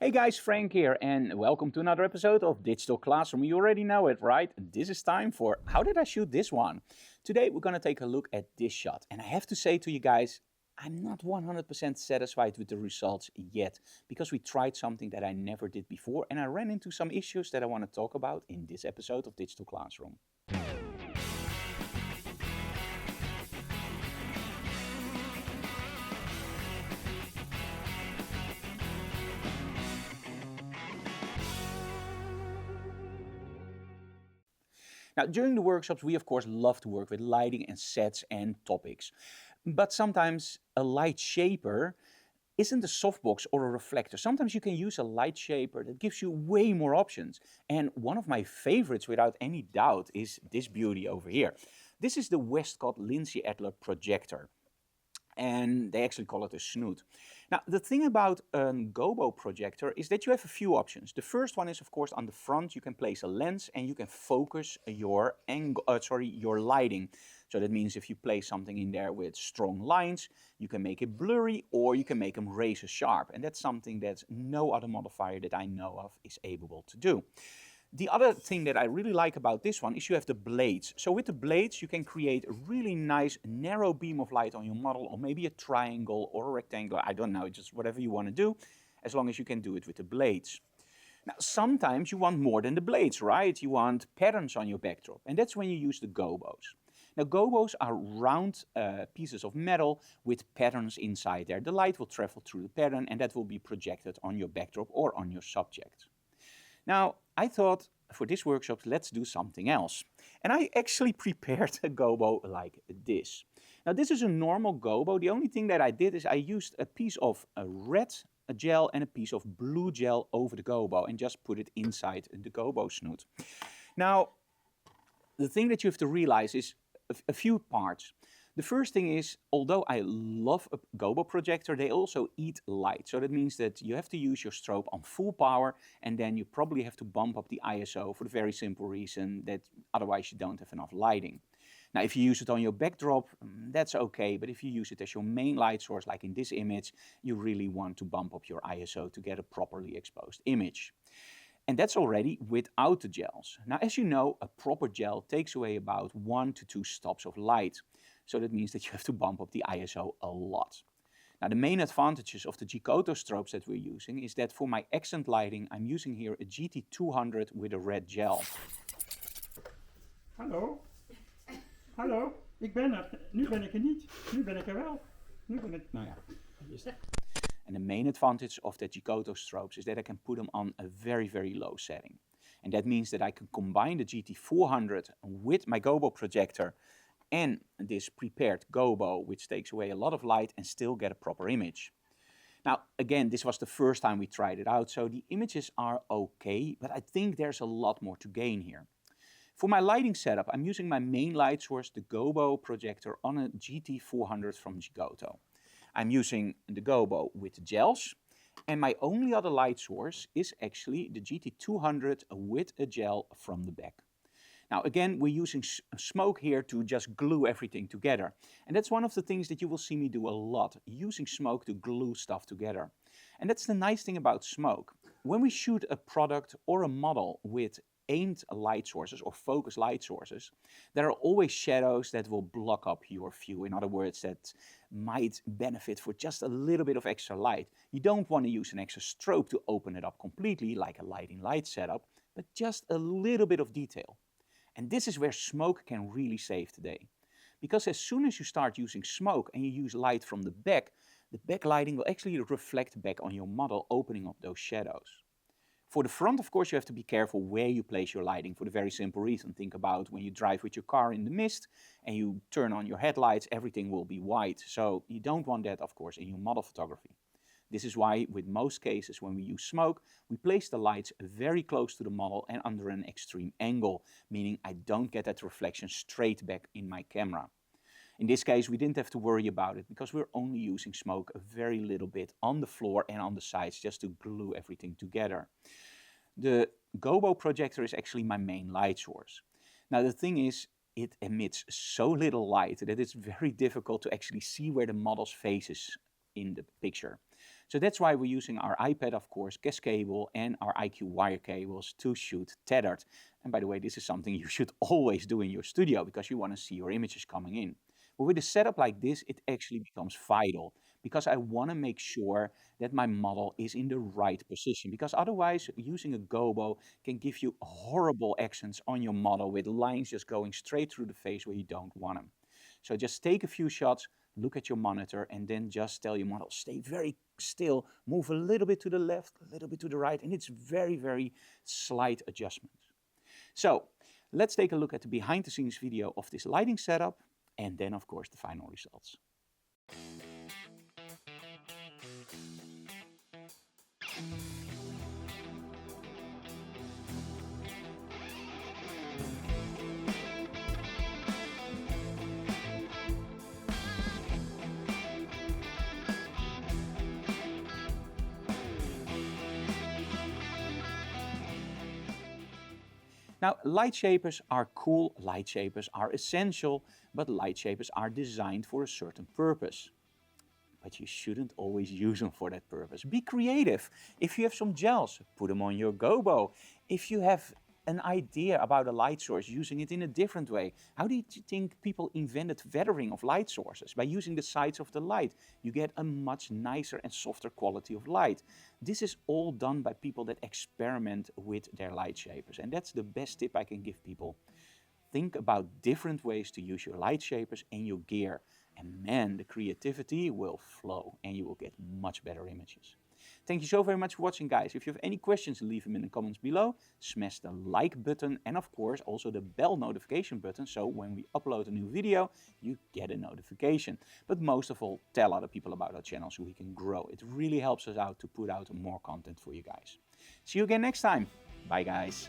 Hey guys, Frank here, and welcome to another episode of Digital Classroom. You already know it, right? This is time for How Did I Shoot This One? Today we're going to take a look at this shot, and I have to say to you guys, I'm not 100% satisfied with the results yet, because we tried something that I never did before, and I ran into some issues that I want to talk about in this episode of Digital Classroom. Now, during the workshops, we of course love to work with lighting and sets and topics. But sometimes a light shaper isn't a softbox or a reflector. Sometimes you can use a light shaper that gives you way more options. And one of my favorites, without any doubt, is this beauty over here. This is the Westcott Lindsay Adler Projector. And they actually call it a snoot. Now, the thing about a gobo projector is that you have a few options. The first one is, of course, on the front you can place a lens and you can focus your your lighting. So that means if you place something in there with strong lines, you can make it blurry or you can make them razor sharp. And that's something that no other modifier that I know of is able to do. The other thing that I really like about this one is you have the blades. So with the blades you can create a really nice narrow beam of light on your model, or maybe a triangle or a rectangle, I don't know, just whatever you want to do, as long as you can do it with the blades. Now sometimes you want more than the blades, right? You want patterns on your backdrop, and that's when you use the gobos. Now gobos are round pieces of metal with patterns inside there. The light will travel through the pattern and that will be projected on your backdrop or on your subject. Now, I thought for this workshop, let's do something else. And I actually prepared a gobo like this. Now, this is a normal gobo. The only thing that I did is I used a piece of red gel and a piece of blue gel over the gobo and just put it inside the gobo snoot. Now, the thing that you have to realize is a few parts. The first thing is, although I love a gobo projector, they also eat light. So that means that you have to use your strobe on full power, and then you probably have to bump up the ISO for the very simple reason that otherwise you don't have enough lighting. Now, if you use it on your backdrop, that's okay, but if you use it as your main light source, like in this image, you really want to bump up your ISO to get a properly exposed image. And that's already without the gels. Now, as you know, a proper gel takes away about 1 to 2 stops of light. So that means that you have to bump up the ISO a lot. Now, the main advantages of the Giotto strobes that we're using is that for my accent lighting, I'm using here a GT200 with a red gel. Hallo? Hallo? Ik ben er. Nu ben ik er niet. Nu ben ik er wel. Nu ben ik... Nou ja. And the main advantage of the Giotto strobes is that I can put them on a very, very low setting. And that means that I can combine the GT400 with my gobo projector and this prepared gobo, which takes away a lot of light and still get a proper image. Now, again, this was the first time we tried it out, so the images are okay, but I think there's a lot more to gain here. For my lighting setup, I'm using my main light source, the gobo projector, on a GT400 from Giotto. I'm using the gobo with gels, and my only other light source is actually the GT200 with a gel from the back. Now again, we're using smoke here to just glue everything together. And that's one of the things that you will see me do a lot, using smoke to glue stuff together. And that's the nice thing about smoke. When we shoot a product or a model with aimed light sources or focused light sources, there are always shadows that will block up your view. In other words, that might benefit for just a little bit of extra light. You don't want to use an extra strobe to open it up completely like a lighting light setup, but just a little bit of detail. And this is where smoke can really save today. Because as soon as you start using smoke and you use light from the backlighting will actually reflect back on your model, opening up those shadows. For the front, of course, you have to be careful where you place your lighting for the very simple reason. Think about when you drive with your car in the mist and you turn on your headlights, everything will be white. So you don't want that, of course, in your model photography. This is why, with most cases, when we use smoke, we place the lights very close to the model and under an extreme angle, meaning I don't get that reflection straight back in my camera. In this case, we didn't have to worry about it because we're only using smoke a very little bit on the floor and on the sides just to glue everything together. The gobo projector is actually my main light source. Now the thing is, it emits so little light that it's very difficult to actually see where the model's face is in the picture. So that's why we're using our iPad, of course, cable and our IQ wire cables to shoot tethered. And by the way, this is something you should always do in your studio because you want to see your images coming in. But with a setup like this, it actually becomes vital because I want to make sure that my model is in the right position, because otherwise using a gobo can give you horrible accents on your model with lines just going straight through the face where you don't want them. So just take a few shots, look at your monitor, and then just tell your model, stay very still, move a little bit to the left, a little bit to the right, and it's very, very slight adjustments. So let's take a look at the behind the scenes video of this lighting setup, and then of course the final results. Now, light shapers are cool, light shapers are essential, but light shapers are designed for a certain purpose. But you shouldn't always use them for that purpose. Be creative. If you have some gels, put them on your gobo. If you have an idea about a light source, using it in a different way. How do you think people invented weathering of light sources? By using the sides of the light, you get a much nicer and softer quality of light. This is all done by people that experiment with their light shapers, and that's the best tip I can give people. Think about different ways to use your light shapers and your gear, and man, the creativity will flow and you will get much better images. Thank you so very much for watching, guys. If you have any questions, leave them in the comments below. Smash the like button and of course also the bell notification button, so when we upload a new video, you get a notification. But most of all, tell other people about our channel so we can grow. It really helps us out to put out more content for you guys. See you again next time. Bye, guys.